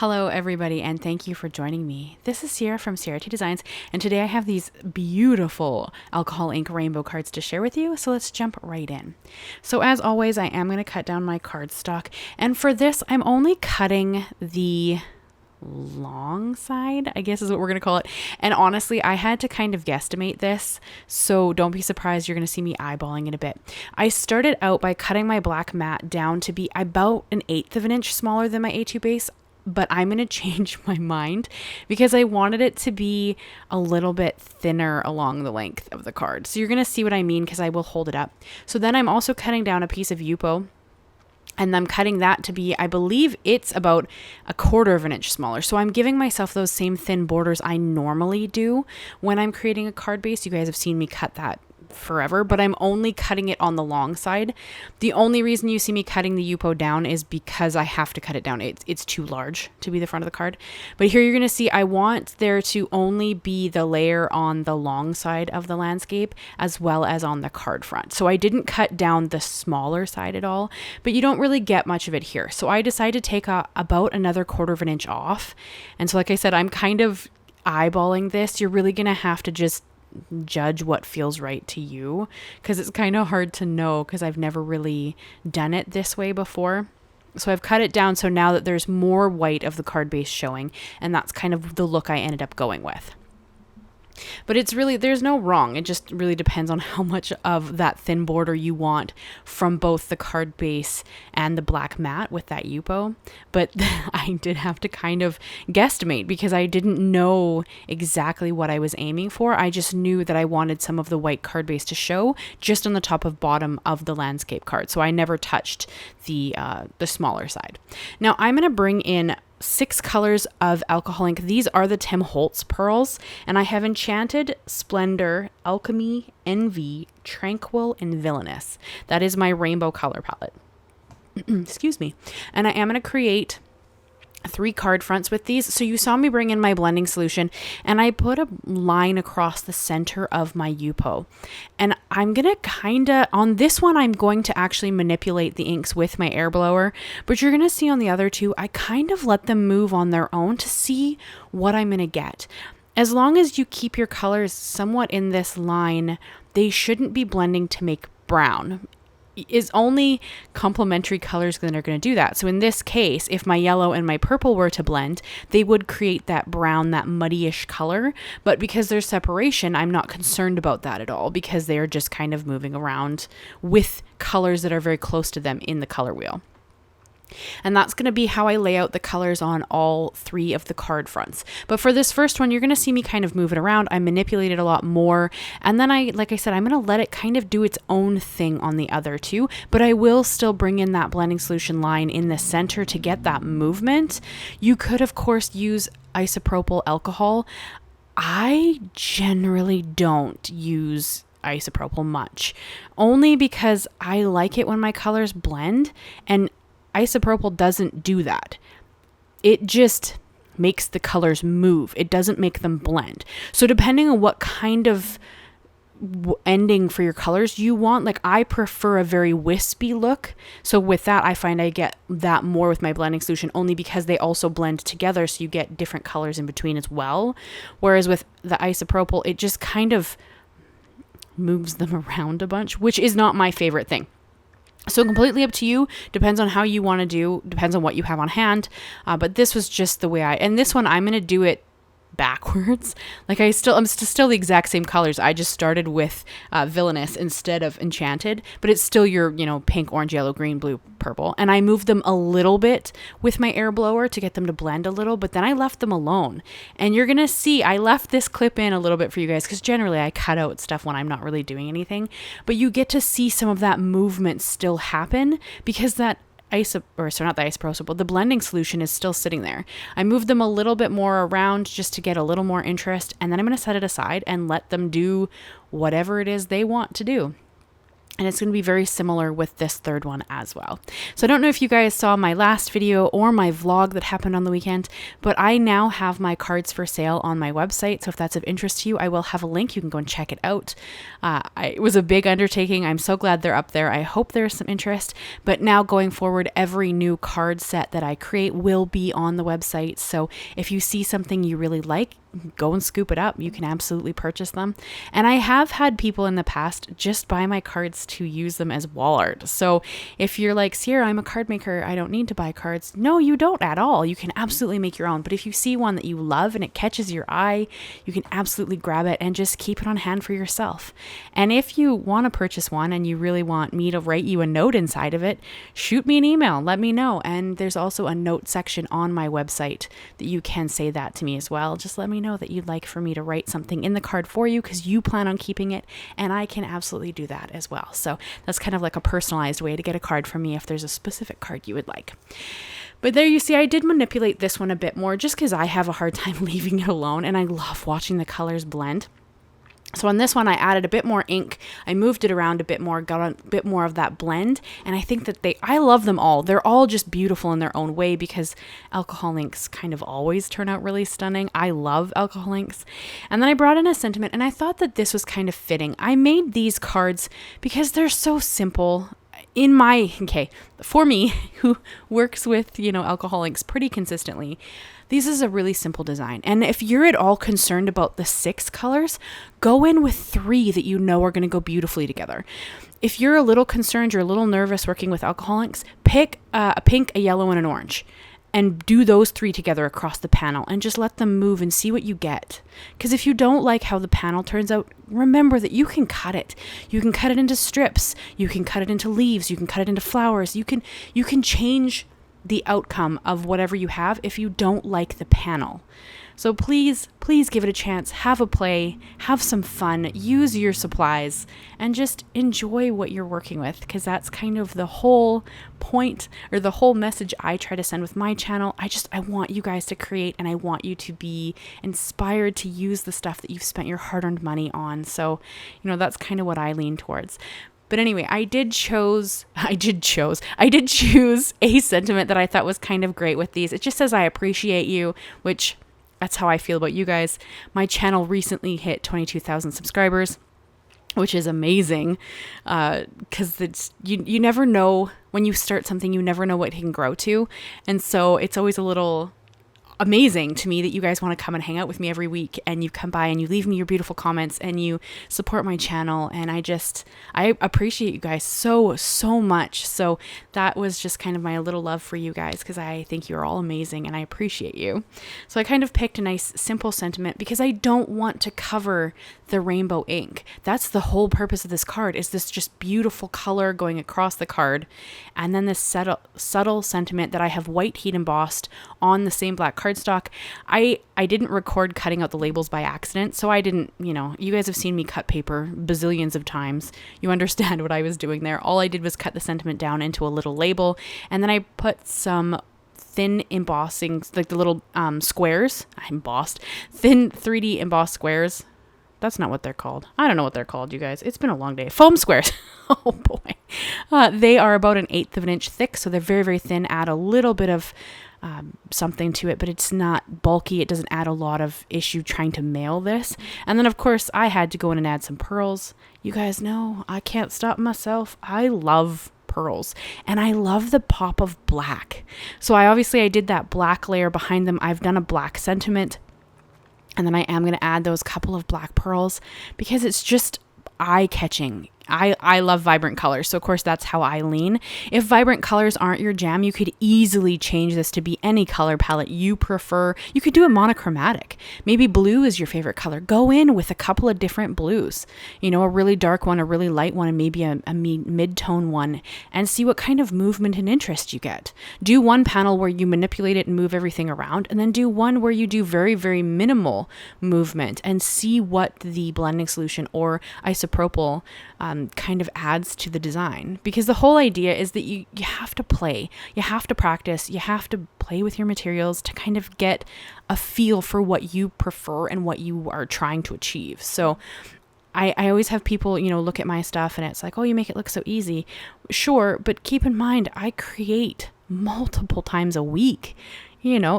Hello everybody and thank you for joining me. This is Ciara from Ciara T Designs and today I have these beautiful alcohol ink rainbow cards to share with you, so let's jump right in. So as always, I am going to cut down my cardstock, and for this I'm only cutting the long side, I guess is what we're going to call it. And honestly, I had to kind of guesstimate this, so don't be surprised you're going to see me eyeballing it a bit. I started out by cutting my black mat down to be about 1/8 of an inch smaller than my A2 base, but I'm going to change my mind because I wanted it to be a little bit thinner along the length of the card. So you're going to see what I mean because I will hold it up. So then I'm also cutting down a piece of Yupo, and I'm cutting that to be, I believe it's about 1/4 of an inch smaller. So I'm giving myself those same thin borders I normally do when I'm creating a card base. You guys have seen me cut that forever, but I'm only cutting it on the long side. The only reason you see me cutting the Yupo down is because I have to cut it down. It's too large to be the front of the card. But here you're going to see I want there to only be the layer on the long side of the landscape as well as on the card front. So I didn't cut down the smaller side at all, but you don't really get much of it here. So I decided to take about another 1/4 of an inch off. And so like I said, I'm kind of eyeballing this. You're really going to have to just judge what feels right to you, because it's kind of hard to know because I've never really done it this way before. So I've cut it down so now that there's more white of the card base showing, and that's kind of the look I ended up going with. But it's really, there's no wrong. It just really depends on how much of that thin border you want from both the card base and the black mat with that Yupo. But I did have to kind of guesstimate because I didn't know exactly what I was aiming for. I just knew that I wanted some of the white card base to show just on the top of bottom of the landscape card. So I never touched the smaller side. Now I'm going to bring in 6 colors of alcohol ink. These are the Tim Holtz pearls, and I have Enchanted, Splendor, Alchemy, Envy, Tranquil, and Villainous. That is my rainbow color palette. Excuse me. And I am going to create 3 card fronts with these. So you saw me bring in my blending solution and I put a line across the center of my Yupo. And I'm going to on this one, I'm going to actually manipulate the inks with my air blower, but you're going to see on the other two, I kind of let them move on their own to see what I'm going to get. As long as you keep your colors somewhat in this line, they shouldn't be blending to make brown. Is only complementary colors that are going to do that. So in this case, if my yellow and my purple were to blend, they would create that brown, that muddyish color. But because there's separation, I'm not concerned about that at all because they are just kind of moving around with colors that are very close to them in the color wheel. And that's going to be how I lay out the colors on all 3 of the card fronts. But for this first one, you're going to see me kind of move it around. I manipulate it a lot more. And then like I said, I'm going to let it kind of do its own thing on the other 2, but I will still bring in that blending solution line in the center to get that movement. You could, of course, use isopropyl alcohol. I generally don't use isopropyl much, only because I like it when my colors blend, and isopropyl doesn't do that. It just makes the colors move. It doesn't make them blend. So depending on what kind of ending for your colors you want, like I prefer a very wispy look. So with that, I find I get that more with my blending solution, only because they also blend together. So you get different colors in between as well. Whereas with the isopropyl, it just kind of moves them around a bunch, which is not my favorite thing. So completely up to you, depends on how you want to do, depends on what you have on hand. But this was just the way and this one, I'm going to do it backwards. Like I'm still the exact same colors. I just started with Villainous instead of Enchanted, but it's still your, pink, orange, yellow, green, blue, purple. And I moved them a little bit with my air blower to get them to blend a little, but then I left them alone. And you're going to see, I left this clip in a little bit for you guys because generally I cut out stuff when I'm not really doing anything, but you get to see some of that movement still happen because that the blending solution is still sitting there. I moved them a little bit more around just to get a little more interest, and then I'm going to set it aside and let them do whatever it is they want to do. And it's going to be very similar with this third one as well. So I don't know if you guys saw my last video or my vlog that happened on the weekend, but I now have my cards for sale on my website. So if that's of interest to you, I will have a link. You can go and check it out. It was a big undertaking. I'm so glad they're up there. I hope there's some interest. But now going forward, every new card set that I create will be on the website. So if you see something you really like, go and scoop it up. You can absolutely purchase them. And I have had people in the past just buy my cards to use them as wall art. So if you're like, Ciara, I'm a card maker, I don't need to buy cards. No, you don't at all. You can absolutely make your own. But if you see one that you love and it catches your eye, you can absolutely grab it and just keep it on hand for yourself. And if you want to purchase one and you really want me to write you a note inside of it, shoot me an email, let me know. And there's also a note section on my website that you can say that to me as well. Just let me know that you'd like for me to write something in the card for you because you plan on keeping it, and I can absolutely do that as well. So that's kind of like a personalized way to get a card from me if there's a specific card you would like. But there you see, I did manipulate this one a bit more just because I have a hard time leaving it alone, and I love watching the colors blend. So on this one, I added a bit more ink. I moved it around a bit more, got a bit more of that blend. And I think that I love them all. They're all just beautiful in their own way because alcohol inks kind of always turn out really stunning. I love alcohol inks. And then I brought in a sentiment, and I thought that this was kind of fitting. I made these cards because they're so simple. For me, who works with, alcohol inks pretty consistently, this is a really simple design. And if you're at all concerned about the 6 colors, go in with 3 that you know are going to go beautifully together. If you're a little concerned, you're a little nervous working with alcohol inks, pick a pink, a yellow, and an orange. And do those 3 together across the panel and just let them move and see what you get. Because if you don't like how the panel turns out, remember that you can cut it. You can cut it into strips. You can cut it into leaves. You can cut it into flowers. You can change the outcome of whatever you have if you don't like the panel. So please give it a chance, have a play, have some fun, use your supplies, and just enjoy what you're working with, because that's kind of the whole point or the whole message I try to send with my channel. I want you guys to create, and I want you to be inspired to use the stuff that you've spent your hard-earned money on. So, that's kind of what I lean towards. But anyway, I did choose a sentiment that I thought was kind of great with these. It just says, I appreciate you, which that's how I feel about you guys. My channel recently hit 22,000 subscribers, which is amazing. Cause you never know when you start something, you never know what it can grow to. And so it's always a little amazing to me that you guys want to come and hang out with me every week, and you come by and you leave me your beautiful comments and you support my channel. And I appreciate you guys so much. So that was just kind of my little love for you guys, because I think you're all amazing and I appreciate you. So I kind of picked a nice simple sentiment because I don't want to cover the rainbow ink. That's the whole purpose of this card, is this just beautiful color going across the card, and then this subtle sentiment that I have white heat embossed on the same black cardstock. I didn't record cutting out the labels by accident, so I didn't, you guys have seen me cut paper bazillions of times. You understand what I was doing there. All I did was cut the sentiment down into a little label, and then I put some thin embossing, like the little squares. I embossed thin 3D embossed squares. That's not what they're called. I don't know what they're called, you guys. It's been a long day. Foam squares. Oh boy. They are about 1/8 of an inch thick, so they're very, very thin. Add a little bit of something to it, but it's not bulky. It doesn't add a lot of issue trying to mail this. And then of course I had to go in and add some pearls. You guys know I can't stop myself. I love pearls, and I love the pop of black. So I did that black layer behind them. I've done a black sentiment, and then I am going to add those couple of black pearls because it's just eye-catching. I love vibrant colors, so of course that's how I lean. If vibrant colors aren't your jam, you could easily change this to be any color palette you prefer. You could do it monochromatic. Maybe blue is your favorite color. Go in with a couple of different blues, a really dark one, a really light one, and maybe a mid-tone one, and see what kind of movement and interest you get. Do one panel where you manipulate it and move everything around, and then do one where you do very, very minimal movement and see what the blending solution or isopropyl kind of adds to the design. Because the whole idea is that you have to play, you have to practice, you have to play with your materials to kind of get a feel for what you prefer and what you are trying to achieve. So I always have people, look at my stuff and it's like, oh, you make it look so easy. Sure, but keep in mind, I create multiple times a week,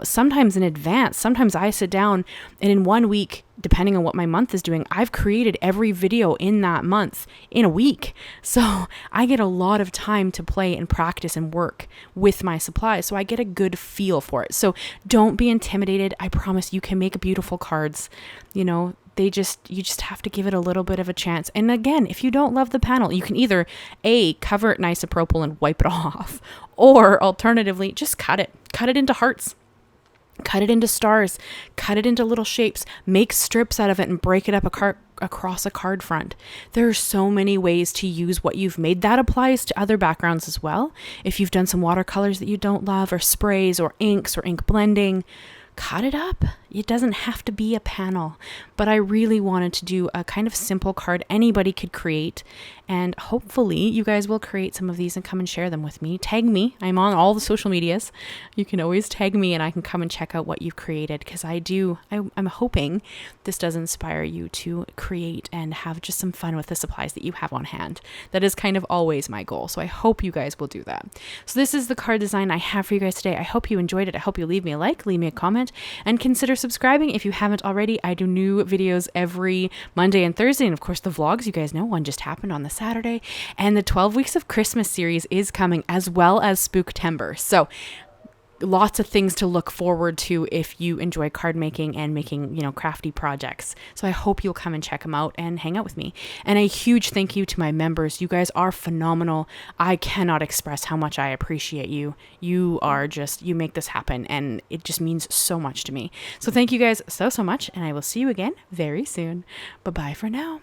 sometimes in advance. Sometimes I sit down and in 1 week, depending on what my month is doing, I've created every video in that month in a week. So I get a lot of time to play and practice and work with my supplies. So I get a good feel for it. So don't be intimidated. I promise you can make beautiful cards. You just have to give it a little bit of a chance. And again, if you don't love the panel, you can either cover it in isopropyl and wipe it off, or alternatively, just cut it into hearts. Cut it into stars, cut it into little shapes, make strips out of it and break it up across a card front. There are so many ways to use what you've made. That applies to other backgrounds as well. If you've done some watercolors that you don't love, or sprays or inks or ink blending, cut it up. It doesn't have to be a panel, but I really wanted to do a kind of simple card anybody could create. And hopefully you guys will create some of these and come and share them with me. Tag me. I'm on all the social medias. You can always tag me and I can come and check out what you've created, because I'm hoping this does inspire you to create and have just some fun with the supplies that you have on hand. That is kind of always my goal. So I hope you guys will do that. So this is the card design I have for you guys today. I hope you enjoyed it. I hope you leave me a like, leave me a comment, and consider subscribing if you haven't already. I do new videos every Monday and Thursday, and of course the vlogs, you guys know, one just happened on the Saturday, and the 12 weeks of Christmas series is coming, as well as Spooktember. So lots of things to look forward to if you enjoy card making and making, crafty projects. So I hope you'll come and check them out and hang out with me. And a huge thank you to my members. You guys are phenomenal. I cannot express how much I appreciate you. You make this happen, and it just means so much to me. So thank you guys so much, and I will see you again very soon. Bye-bye for now.